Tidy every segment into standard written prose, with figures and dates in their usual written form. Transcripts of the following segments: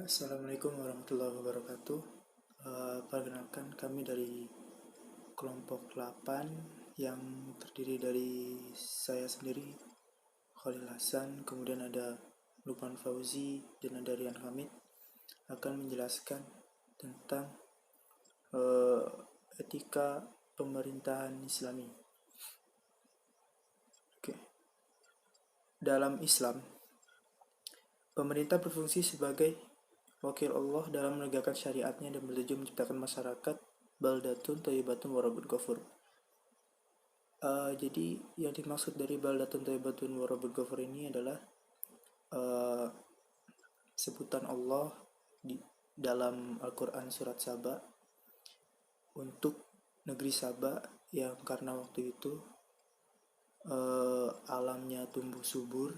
Assalamualaikum warahmatullahi wabarakatuh. Perkenalkan kami dari kelompok 8 yang terdiri dari saya sendiri, Khalil Hasan, kemudian ada Lukman Fauzi, dan ada Rian Hamid akan menjelaskan tentang uh, etika pemerintahan Islami. Oke. Dalam Islam, pemerintah berfungsi sebagai wakil Allah dalam menegakkan syariatnya dan bertujuan menciptakan masyarakat baldatun thayyibatun warabun ghafur. Jadi yang dimaksud dari baldatun thayyibatun warabun ghafur ini adalah uh, sebutan Allah di dalam Al-Quran surat Saba untuk negeri Saba yang karena waktu itu alamnya tumbuh subur,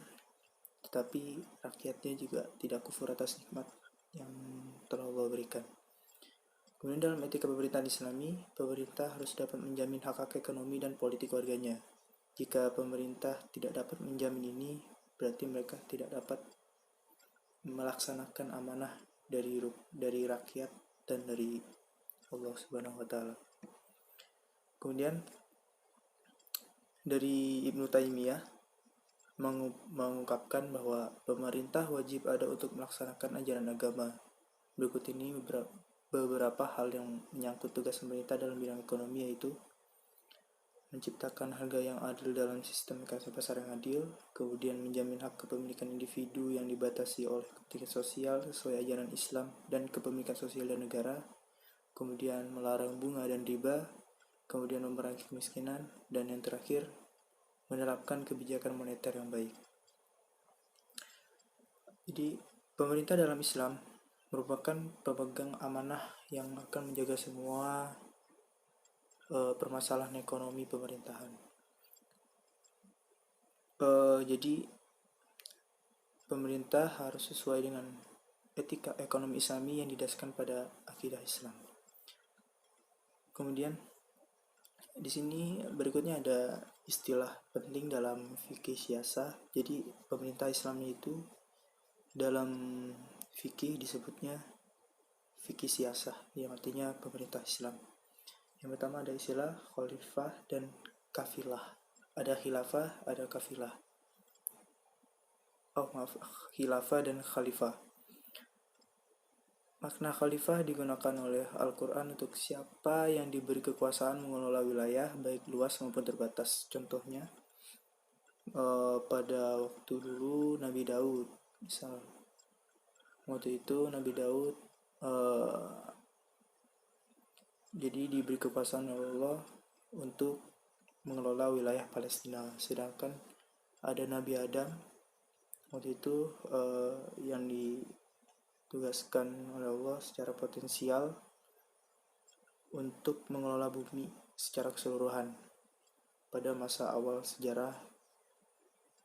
tetapi rakyatnya juga tidak kufur atas nikmat yang telah Allah berikan. Kemudian dalam etika pemerintahan Islami, pemerintah harus dapat menjamin hak-hak ekonomi dan politik warganya. Jika pemerintah tidak dapat menjamin ini, berarti mereka tidak dapat melaksanakan amanah dari rakyat dan dari Allah Subhanahu wa taala. Kemudian dari Ibnu Taimiyah mengungkapkan bahwa pemerintah wajib ada untuk melaksanakan ajaran agama. Berikut ini beberapa hal yang menyangkut tugas pemerintah dalam bidang ekonomi, yaitu menciptakan harga yang adil dalam sistem mekanisme pasar yang adil, kemudian menjamin hak kepemilikan individu yang dibatasi oleh kepentingan sosial sesuai ajaran Islam dan kepemilikan sosial dan negara, kemudian melarang bunga dan riba, kemudian memerangi kemiskinan, dan yang terakhir, menerapkan kebijakan moneter yang baik. Jadi, pemerintah dalam Islam merupakan pemegang amanah yang akan menjaga semua permasalahan ekonomi pemerintahan. Jadi pemerintah harus sesuai dengan etika ekonomi Islami yang didasarkan pada akidah Islam. Kemudian di sini berikutnya ada istilah penting dalam fikih siasah. Jadi pemerintah Islam itu dalam fikih disebutnya fikih siasah, yang artinya pemerintah Islam. Yang pertama ada istilah khalifah dan kafilah. Ada khilafah, ada kafilah. Khilafah dan khalifah. Makna khalifah digunakan oleh Al-Quran untuk siapa yang diberi kekuasaan mengelola wilayah, baik luas maupun terbatas. Contohnya, pada waktu dulu Nabi Daud, misal. Waktu itu Nabi Daud jadi diberi kekuasaan oleh Allah untuk mengelola wilayah Palestina. Sedangkan ada Nabi Adam waktu itu yang ditugaskan oleh Allah secara potensial untuk mengelola bumi secara keseluruhan pada masa awal sejarah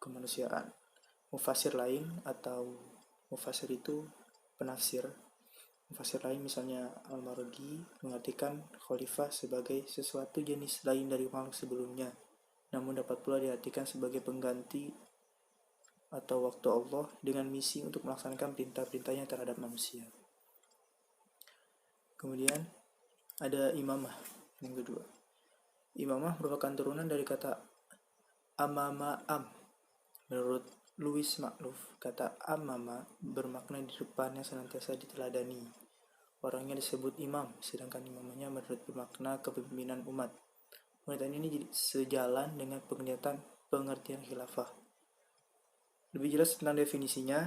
kemanusiaan. Mufasir lain atau mufasir itu penafsir. Mufasir lain misalnya Al-Marudi mengartikan khalifah sebagai sesuatu jenis lain dari makhluk sebelumnya, namun dapat pula diartikan sebagai pengganti atau waktu Allah dengan misi untuk melaksanakan perintah-perintahnya terhadap manusia. Kemudian ada imamah yang kedua. Imamah merupakan turunan dari kata amama am. Menurut Louis Makluf, kata amama bermakna di depan yang senantiasa diteladani. Orangnya disebut imam, sedangkan imamahnya menurut bermakna kepemimpinan umat. Pengertian ini jadi sejalan dengan pengertian khilafah. Lebih jelas tentang definisinya,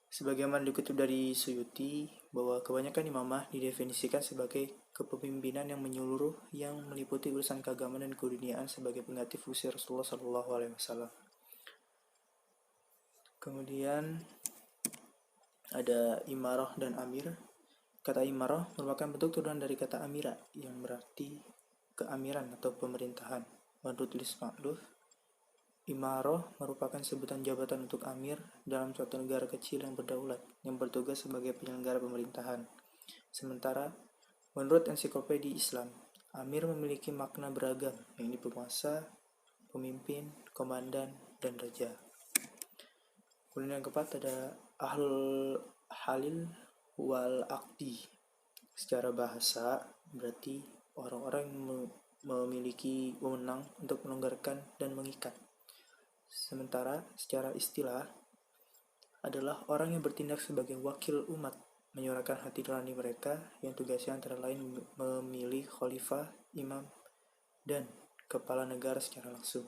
sebagaimana dikutip dari Suyuti, bahwa kebanyakan imamah didefinisikan sebagai kepemimpinan yang menyeluruh yang meliputi urusan keagamaan dan keduniaan sebagai pengganti fungsi Rasulullah SAW. Kemudian ada imarah dan amir. Kata imarah merupakan bentuk turunan dari kata amira yang berarti keamiran atau pemerintahan. Menurut Louis Makluf, imarah merupakan sebutan jabatan untuk amir dalam suatu negara kecil yang berdaulat, yang bertugas sebagai penyelenggara pemerintahan. Sementara, menurut ensiklopedia Islam, amir memiliki makna beragam, yaitu penguasa, pemimpin, komandan, dan raja. Kemudian yang keempat ada Ahlul halil wal akdi secara bahasa berarti orang-orang yang memiliki wewenang untuk melonggarkan dan mengikat. Sementara secara istilah adalah orang yang bertindak sebagai wakil umat, menyuarakan hati nurani mereka yang tugasnya antara lain memilih khalifah, imam, dan kepala negara secara langsung.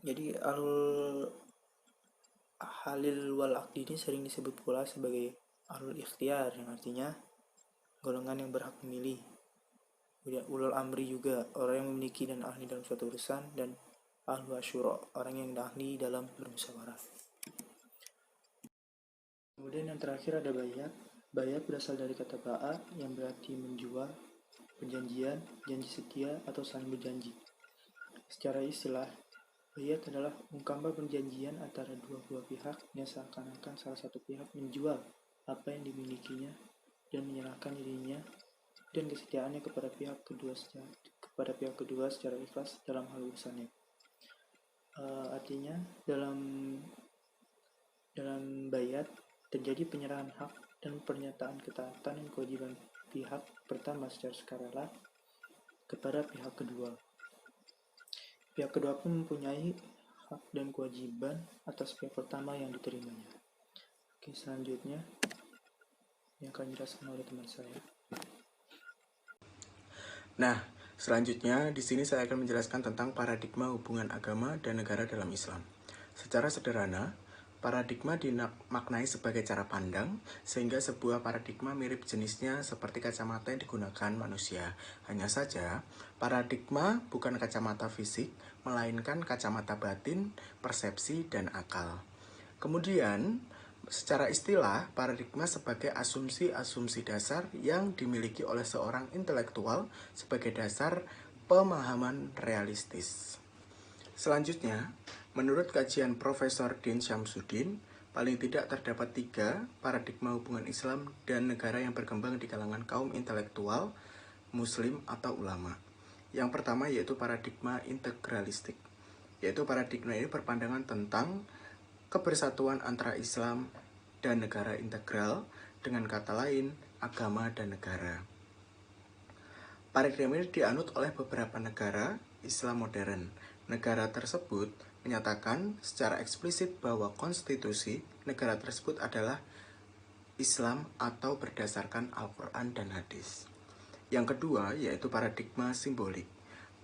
Jadi ahlul halil wal akdi ini sering disebut pula sebagai ahlul ikhtiar, yang artinya golongan yang berhak memilih. Kemudian ulul amri juga, orang yang memiliki dan ahli dalam suatu urusan, dan ahlu asyura, orang yang ahli dalam bermusyawarah. Kemudian yang terakhir ada bayat. Bayat berasal dari kata ba'a yang berarti menjual, perjanjian, janji setia, atau saling berjanji. Secara istilah, bayat adalah ungkapan perjanjian antara dua belah pihak yang seakan-akan salah satu pihak menjual apa yang dimilikinya dan menyerahkan dirinya dan kesetiaannya kepada pihak kedua secara ikhlas dalam hal urusannya. Artinya dalam bayat terjadi penyerahan hak dan pernyataan ketaatan dan kewajiban pihak pertama secara sukarela kepada pihak kedua. Pihak kedua pun mempunyai hak dan kewajiban atas pihak pertama yang diterimanya. Oke, selanjutnya yang akan dijelaskan oleh teman saya. Nah, selanjutnya di sini saya akan menjelaskan tentang paradigma hubungan agama dan negara dalam Islam. Secara sederhana, paradigma dimaknai sebagai cara pandang, sehingga sebuah paradigma mirip jenisnya seperti kacamata yang digunakan manusia. Hanya saja, paradigma bukan kacamata fisik, melainkan kacamata batin, persepsi, dan akal. Kemudian, secara istilah, paradigma sebagai asumsi-asumsi dasar yang dimiliki oleh seorang intelektual sebagai dasar pemahaman realistis. Selanjutnya, menurut kajian Profesor Din Syamsuddin, paling tidak terdapat 3 paradigma hubungan Islam dan negara yang berkembang di kalangan kaum intelektual, muslim, atau ulama. Yang pertama yaitu paradigma integralistik, yaitu paradigma ini berpandangan tentang kebersatuan antara Islam dan negara integral, dengan kata lain, agama dan negara. Paradigma ini dianut oleh beberapa negara Islam modern. Negara tersebut menyatakan secara eksplisit bahwa konstitusi negara tersebut adalah Islam atau berdasarkan Al-Quran dan hadis. Yang kedua yaitu paradigma simbolik.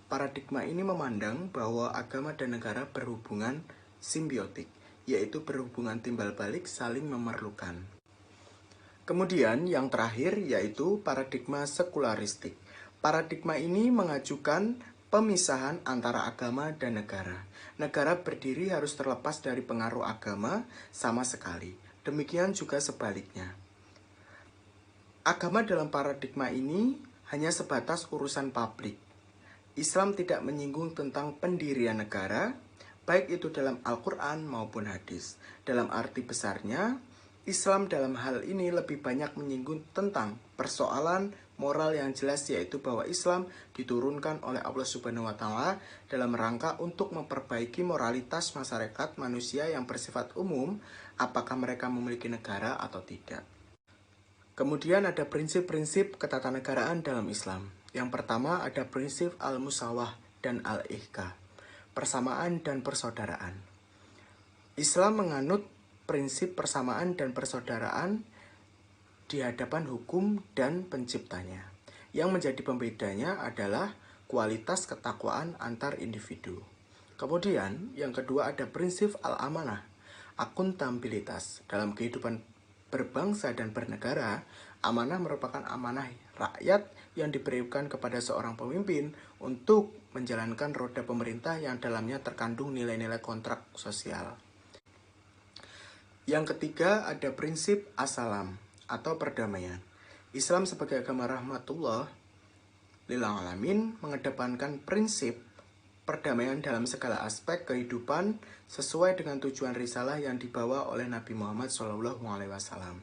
Paradigma ini memandang bahwa agama dan negara berhubungan simbiotik, yaitu berhubungan timbal balik saling memerlukan. Kemudian yang terakhir yaitu paradigma sekularistik. Paradigma ini mengajukan pemisahan antara agama dan negara. Negara berdiri harus terlepas dari pengaruh agama sama sekali. Demikian juga sebaliknya. Agama dalam paradigma ini hanya sebatas urusan publik. Islam tidak menyinggung tentang pendirian negara, baik itu dalam Al-Quran maupun hadis. Dalam arti besarnya, Islam dalam hal ini lebih banyak menyinggung tentang persoalan moral yang jelas, yaitu bahwa Islam diturunkan oleh Allah Subhanahu wa Ta'ala dalam rangka untuk memperbaiki moralitas masyarakat manusia yang bersifat umum, apakah mereka memiliki negara atau tidak. Kemudian ada prinsip-prinsip ketatanegaraan dalam Islam. Yang pertama ada prinsip al-musawah dan al-ihka, persamaan dan persaudaraan. Islam menganut prinsip persamaan dan persaudaraan di hadapan hukum dan penciptanya. Yang menjadi pembedanya adalah kualitas ketakwaan antar individu. Kemudian yang kedua ada prinsip al-amanah, akuntabilitas. Dalam kehidupan berbangsa dan bernegara, amanah merupakan amanah rakyat yang diberikan kepada seorang pemimpin untuk menjalankan roda pemerintah yang dalamnya terkandung nilai-nilai kontrak sosial. Yang ketiga ada prinsip as-salam atau perdamaian. Islam sebagai agama rahmatullah lil alamin mengedepankan prinsip perdamaian dalam segala aspek kehidupan sesuai dengan tujuan risalah yang dibawa oleh Nabi Muhammad SAW.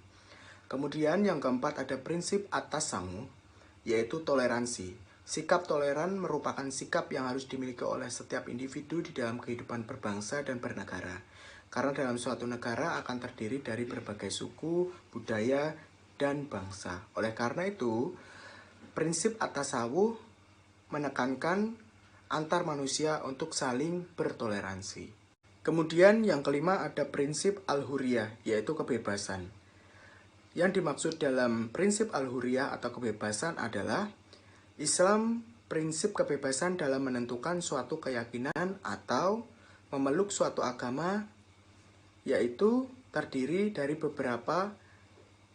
Kemudian yang keempat ada prinsip at-tasamuh, yaitu toleransi. Sikap toleran merupakan sikap yang harus dimiliki oleh setiap individu di dalam kehidupan berbangsa dan bernegara. karena dalam suatu negara akan terdiri dari berbagai suku, budaya, dan bangsa. Oleh karena itu, prinsip at-tasawuh menekankan antar manusia untuk saling bertoleransi. Kemudian yang kelima ada prinsip al-huriyah, yaitu kebebasan. Yang dimaksud dalam prinsip al-huriyah atau kebebasan adalah Islam prinsip kebebasan dalam menentukan suatu keyakinan atau memeluk suatu agama, yaitu terdiri dari beberapa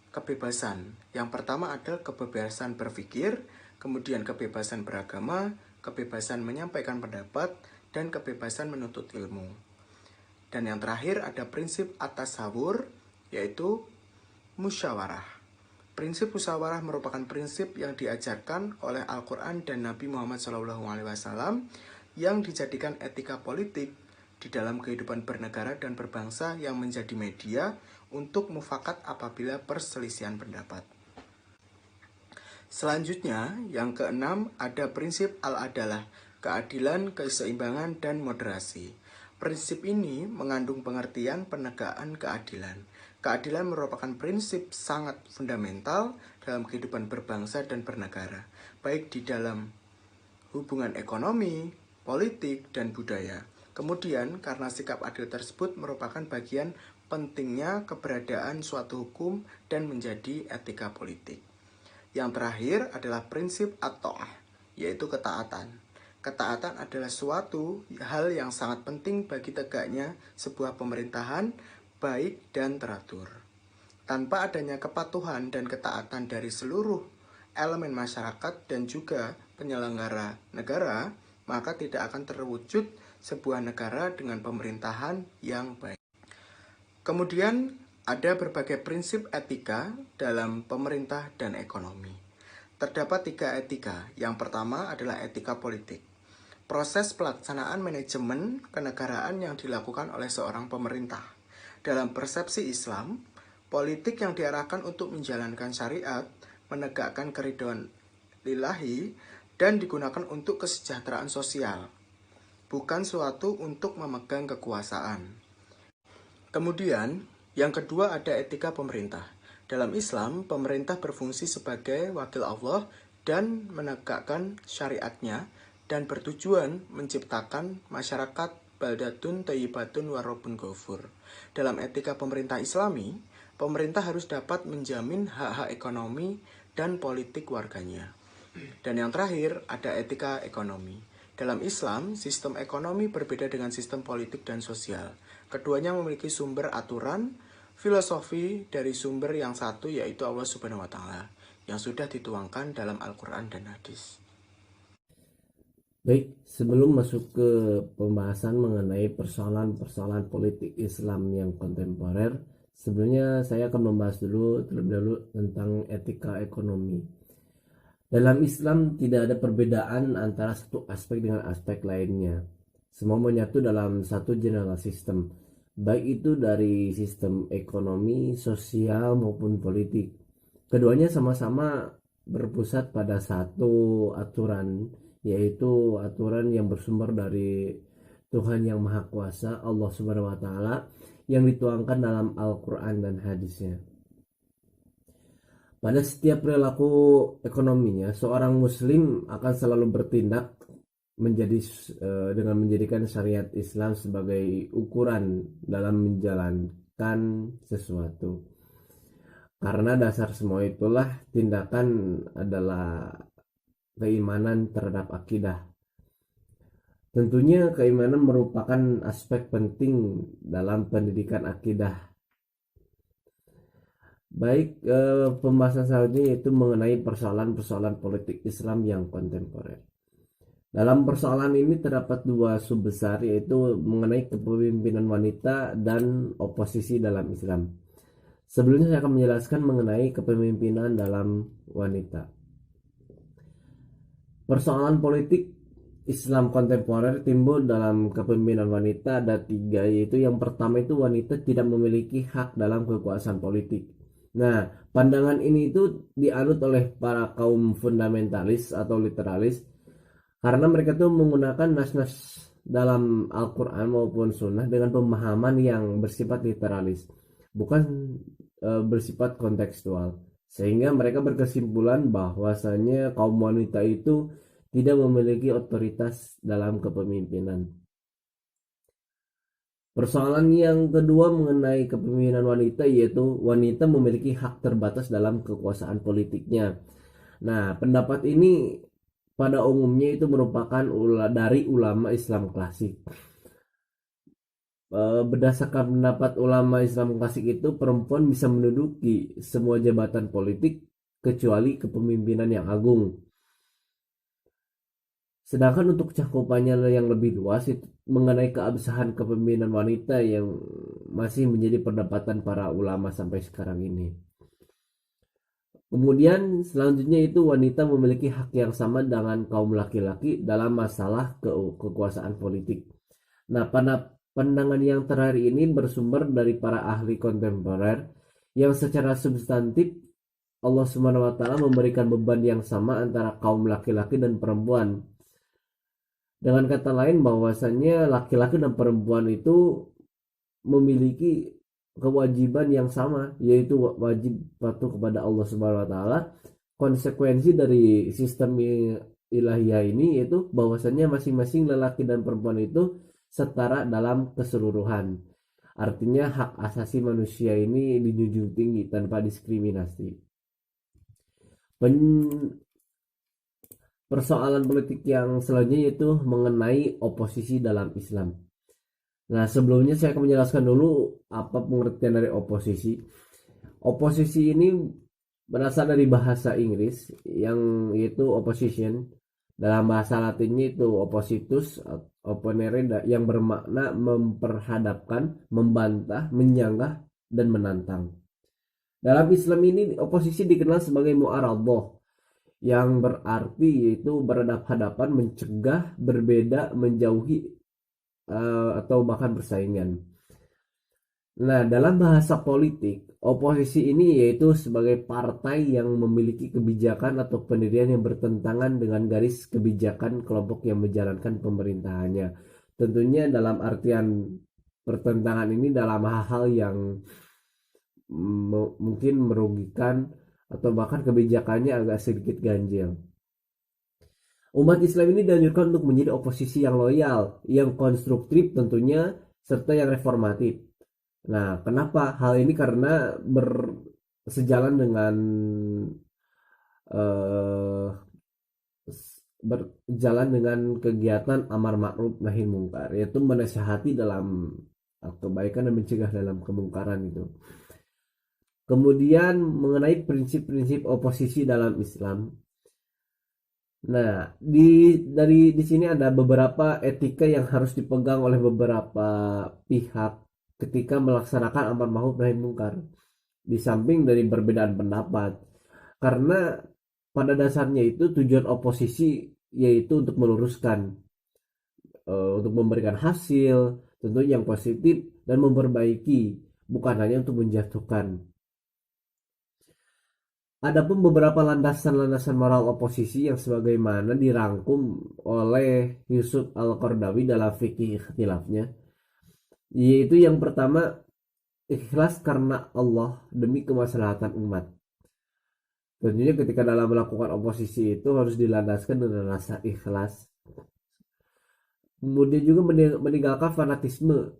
kebebasan. Yang pertama adalah kebebasan berpikir, kemudian kebebasan beragama, kebebasan menyampaikan pendapat, dan kebebasan menuntut ilmu. Dan yang terakhir ada prinsip at-tasawur, yaitu musyawarah. Prinsip musyawarah merupakan prinsip yang diajarkan oleh Al-Quran dan Nabi Muhammad SAW yang dijadikan etika politik di dalam kehidupan bernegara dan berbangsa yang menjadi media untuk mufakat apabila perselisihan pendapat. Selanjutnya, yang keenam ada prinsip al-adalah, keadilan, keseimbangan, dan moderasi. Prinsip ini mengandung pengertian penegakan keadilan. Keadilan merupakan prinsip sangat fundamental dalam kehidupan berbangsa dan bernegara, baik di dalam hubungan ekonomi, politik, dan budaya. Kemudian, karena sikap adil tersebut merupakan bagian pentingnya keberadaan suatu hukum dan menjadi etika politik. Yang terakhir adalah prinsip at-ta'ah, yaitu ketaatan. Ketaatan adalah suatu hal yang sangat penting bagi tegaknya sebuah pemerintahan baik dan teratur. Tanpa adanya kepatuhan dan ketaatan dari seluruh elemen masyarakat dan juga penyelenggara negara, maka tidak akan terwujud sebuah negara dengan pemerintahan yang baik. Kemudian ada berbagai prinsip etika dalam pemerintah dan ekonomi. Terdapat 3 etika. Yang pertama adalah etika politik. Proses pelaksanaan manajemen kenegaraan yang dilakukan oleh seorang pemerintah. Dalam persepsi Islam, politik yang diarahkan untuk menjalankan syariat, menegakkan keridhaan lillahi, dan digunakan untuk kesejahteraan sosial, bukan suatu untuk memegang kekuasaan. Kemudian, yang kedua ada etika pemerintah. Dalam Islam, pemerintah berfungsi sebagai wakil Allah dan menegakkan syariatnya dan bertujuan menciptakan masyarakat baldatun thayyibatun warabun ghafur. Dalam etika pemerintah Islami, pemerintah harus dapat menjamin hak-hak ekonomi dan politik warganya. Dan yang terakhir ada etika ekonomi. Dalam Islam, sistem ekonomi berbeda dengan sistem politik dan sosial. Keduanya memiliki sumber aturan, filosofi dari sumber yang satu yaitu Allah Subhanahu wa taala yang sudah dituangkan dalam Al-Qur'an dan hadis. Baik, sebelum masuk ke pembahasan mengenai persoalan-persoalan politik Islam yang kontemporer, sebelumnya saya akan membahas terlebih dahulu tentang etika ekonomi. Dalam Islam tidak ada perbedaan antara satu aspek dengan aspek lainnya. Semua menyatu dalam satu general system, baik itu dari sistem ekonomi, sosial maupun politik. Keduanya sama-sama berpusat pada satu aturan, yaitu aturan yang bersumber dari Tuhan yang Maha Kuasa, Allah Subhanahu wa taala, yang dituangkan dalam Al-Qur'an dan hadisnya. Pada setiap perilaku ekonominya, seorang muslim akan selalu bertindak dengan menjadikan syariat Islam sebagai ukuran dalam menjalankan sesuatu. Karena dasar semua itulah tindakan adalah keimanan terhadap akidah. Tentunya keimanan merupakan aspek penting dalam pendidikan akidah. Baik, pembahasan selanjutnya yaitu mengenai persoalan-persoalan politik Islam yang kontemporer. Dalam persoalan ini terdapat 2 sub besar, yaitu mengenai kepemimpinan wanita dan oposisi dalam Islam. Sebelumnya saya akan menjelaskan mengenai kepemimpinan dalam wanita. Persoalan politik Islam kontemporer timbul dalam kepemimpinan wanita ada 3, yaitu yang pertama itu wanita tidak memiliki hak dalam kekuasaan politik. Nah, pandangan ini itu dianut oleh para kaum fundamentalis atau literalis karena mereka tuh menggunakan nas-nas dalam Al-Quran maupun Sunnah dengan pemahaman yang bersifat literalis, bukan bersifat kontekstual, sehingga mereka berkesimpulan bahwasanya kaum wanita itu tidak memiliki otoritas dalam kepemimpinan. Persoalan yang kedua mengenai kepemimpinan wanita, yaitu wanita memiliki hak terbatas dalam kekuasaan politiknya. Nah, pendapat ini pada umumnya itu merupakan dari ulama Islam klasik. Berdasarkan pendapat ulama Islam klasik itu, perempuan bisa menduduki semua jabatan politik kecuali kepemimpinan yang agung. Sedangkan untuk cakupannya yang lebih luas itu mengenai keabsahan kepemimpinan wanita yang masih menjadi perdebatan para ulama sampai sekarang ini. Kemudian selanjutnya itu wanita memiliki hak yang sama dengan kaum laki-laki dalam masalah kekuasaan politik. Nah, pada pandangan yang terakhir ini bersumber dari para ahli kontemporer yang secara substantif Allah Subhanahu wa taala memberikan beban yang sama antara kaum laki-laki dan perempuan. Dengan kata lain, bahwasannya laki-laki dan perempuan itu memiliki kewajiban yang sama, yaitu wajib patuh kepada Allah Subhanahu wa taala. Konsekuensi dari sistem ilahiyah ini yaitu bahwasannya masing-masing lelaki dan perempuan itu setara dalam keseluruhan. Artinya hak asasi manusia ini dijunjung tinggi tanpa diskriminasi. Persoalan politik yang selanjutnya yaitu mengenai oposisi dalam Islam. Nah, sebelumnya saya akan menjelaskan dulu apa pengertian dari oposisi. Oposisi ini berasal dari bahasa Inggris yang yaitu opposition. Dalam bahasa Latinnya itu oppositus, opponere, yang bermakna memperhadapkan, membantah, menyanggah, dan menantang. Dalam Islam ini oposisi dikenal sebagai mu'aradah, yang berarti yaitu berhadapan-hadapan, mencegah, berbeda, menjauhi, atau bahkan persaingan. Nah, dalam bahasa politik, oposisi ini yaitu sebagai partai yang memiliki kebijakan atau pendirian yang bertentangan dengan garis kebijakan kelompok yang menjalankan pemerintahannya. Tentunya dalam artian pertentangan ini dalam hal-hal yang mungkin merugikan atau bahkan kebijakannya agak sedikit ganjil. Umat Islam ini dianjurkan untuk menjadi oposisi yang loyal, yang konstruktif tentunya, serta yang reformatif. Nah, kenapa hal ini? Karena bersejalan dengan kegiatan amar ma'ruf nahi mungkar, yaitu menasihati dalam kebaikan dan mencegah dalam kemungkaran itu. Kemudian mengenai prinsip-prinsip oposisi dalam Islam. Nah, di sini ada beberapa etika yang harus dipegang oleh beberapa pihak ketika melaksanakan amar ma'ruf nahi mungkar, di samping dari perbedaan pendapat. Karena pada dasarnya itu tujuan oposisi yaitu untuk meluruskan, untuk memberikan hasil tentu yang positif dan memperbaiki, bukan hanya untuk menjatuhkan. Adapun beberapa landasan-landasan moral oposisi yang sebagaimana dirangkum oleh Yusuf Al-Qaradawi dalam fikih ikhtilafnya, yaitu yang pertama, ikhlas karena Allah demi kemaslahatan umat. Tentunya ketika dalam melakukan oposisi itu harus dilandaskan dengan rasa ikhlas. Kemudian juga meninggalkan fanatisme,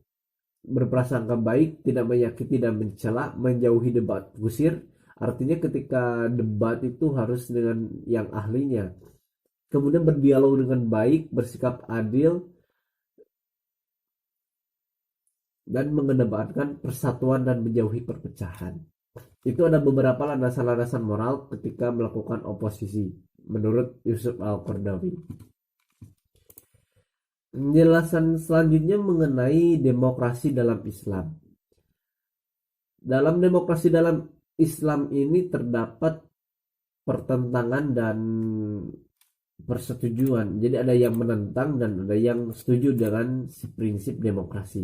berprasangka baik, tidak menyakiti dan mencela, menjauhi debat kusir. Artinya ketika debat itu harus dengan yang ahlinya. Kemudian berdialog dengan baik, bersikap adil, dan mengedepankan persatuan dan menjauhi perpecahan. Itu ada beberapa landasan-landasan moral ketika melakukan oposisi menurut Yusuf Al-Qaradawi. Penjelasan selanjutnya mengenai demokrasi dalam Islam. Dalam demokrasi dalam Islam ini terdapat pertentangan dan persetujuan. Jadi ada yang menentang dan ada yang setuju dengan prinsip demokrasi.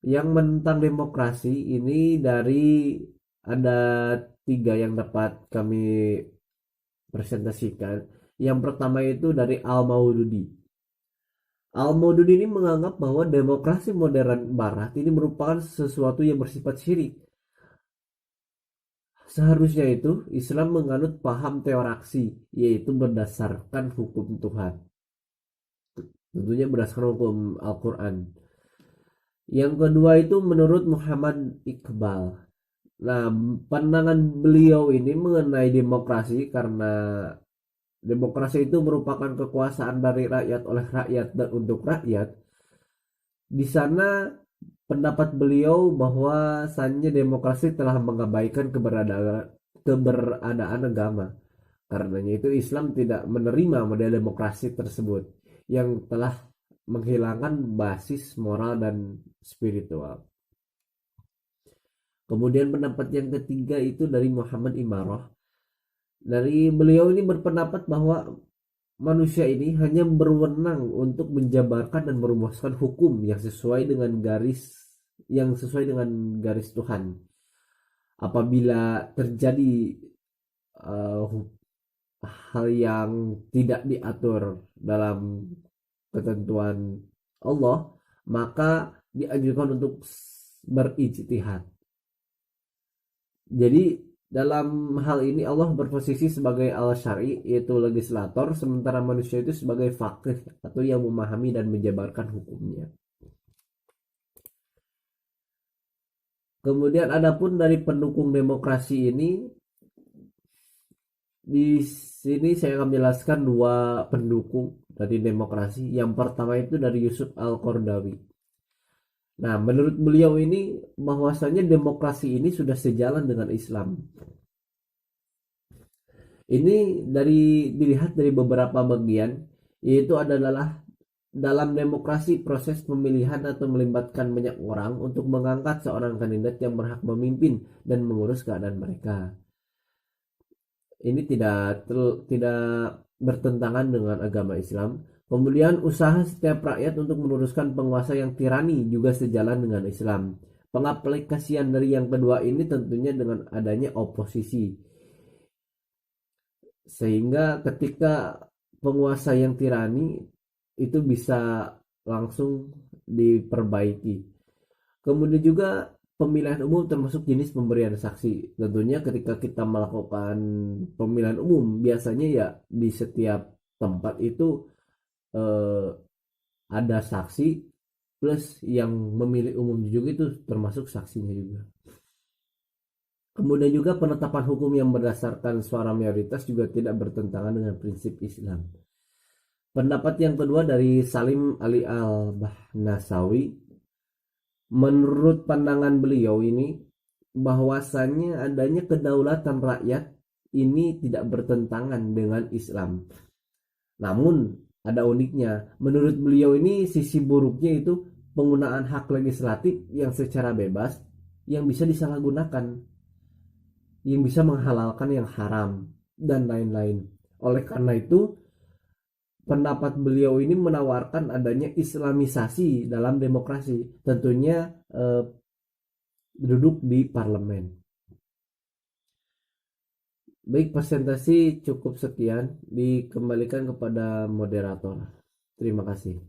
Yang menentang demokrasi ini ada 3 yang dapat kami presentasikan. Yang pertama itu dari Al-Maududi. Al-Maududi ini menganggap bahwa demokrasi modern barat ini merupakan sesuatu yang bersifat syirik. Seharusnya itu Islam menganut paham teokrasi, yaitu berdasarkan hukum Tuhan. Tentunya berdasarkan hukum Al-Quran. Yang kedua itu menurut Muhammad Iqbal. Nah, pandangan beliau ini mengenai demokrasi, karena demokrasi itu merupakan kekuasaan dari rakyat oleh rakyat dan untuk rakyat. Di sana pendapat beliau bahwasannya demokrasi telah mengabaikan keberadaan agama. Karenanya itu Islam tidak menerima model demokrasi tersebut yang telah menghilangkan basis moral dan spiritual. Kemudian pendapat yang ketiga itu dari Muhammad Imarah. Dari beliau ini berpendapat bahwa manusia ini hanya berwenang untuk menjabarkan dan merumuskan hukum yang sesuai dengan garis Tuhan. Apabila terjadi hal yang tidak diatur dalam ketentuan Allah, maka dianjurkan untuk berijtihad. Jadi dalam hal ini Allah berposisi sebagai al-syari, yaitu legislator, sementara manusia itu sebagai faqih atau yang memahami dan menjabarkan hukumnya. Kemudian adapun dari pendukung demokrasi ini, di sini saya akan menjelaskan dua pendukung dari demokrasi. Yang pertama itu dari Yusuf Al-Qaradawi. Nah, menurut beliau ini bahwasanya demokrasi ini sudah sejalan dengan Islam. Ini dilihat dari beberapa bagian, yaitu adalah dalam demokrasi proses pemilihan atau melibatkan banyak orang untuk mengangkat seorang kandidat yang berhak memimpin dan mengurus keadaan mereka. Ini tidak bertentangan dengan agama Islam. Kemudian usaha setiap rakyat untuk meneruskan penguasa yang tirani juga sejalan dengan Islam. Pengaplikasian dari yang kedua ini tentunya dengan adanya oposisi. Sehingga ketika penguasa yang tirani itu bisa langsung diperbaiki. Kemudian juga pemilihan umum termasuk jenis pemberian saksi. Tentunya ketika kita melakukan pemilihan umum, biasanya ya di setiap tempat itu ada saksi plus yang memilih umum juga, itu termasuk saksinya juga. Kemudian juga penetapan hukum yang berdasarkan suara mayoritas juga tidak bertentangan dengan prinsip Islam. Pendapat yang kedua dari Salim Ali Al-Bahnasawi. Menurut pandangan beliau ini, bahwasannya adanya kedaulatan rakyat ini tidak bertentangan dengan Islam. Namun ada uniknya. Menurut beliau ini sisi buruknya itu penggunaan hak legislatif yang secara bebas yang bisa disalahgunakan, yang bisa menghalalkan yang haram dan lain-lain. Oleh karena itu, pendapat beliau ini menawarkan adanya islamisasi dalam demokrasi, tentunya duduk di parlemen. Baik, presentasi cukup sekian, dikembalikan kepada moderator. Terima kasih.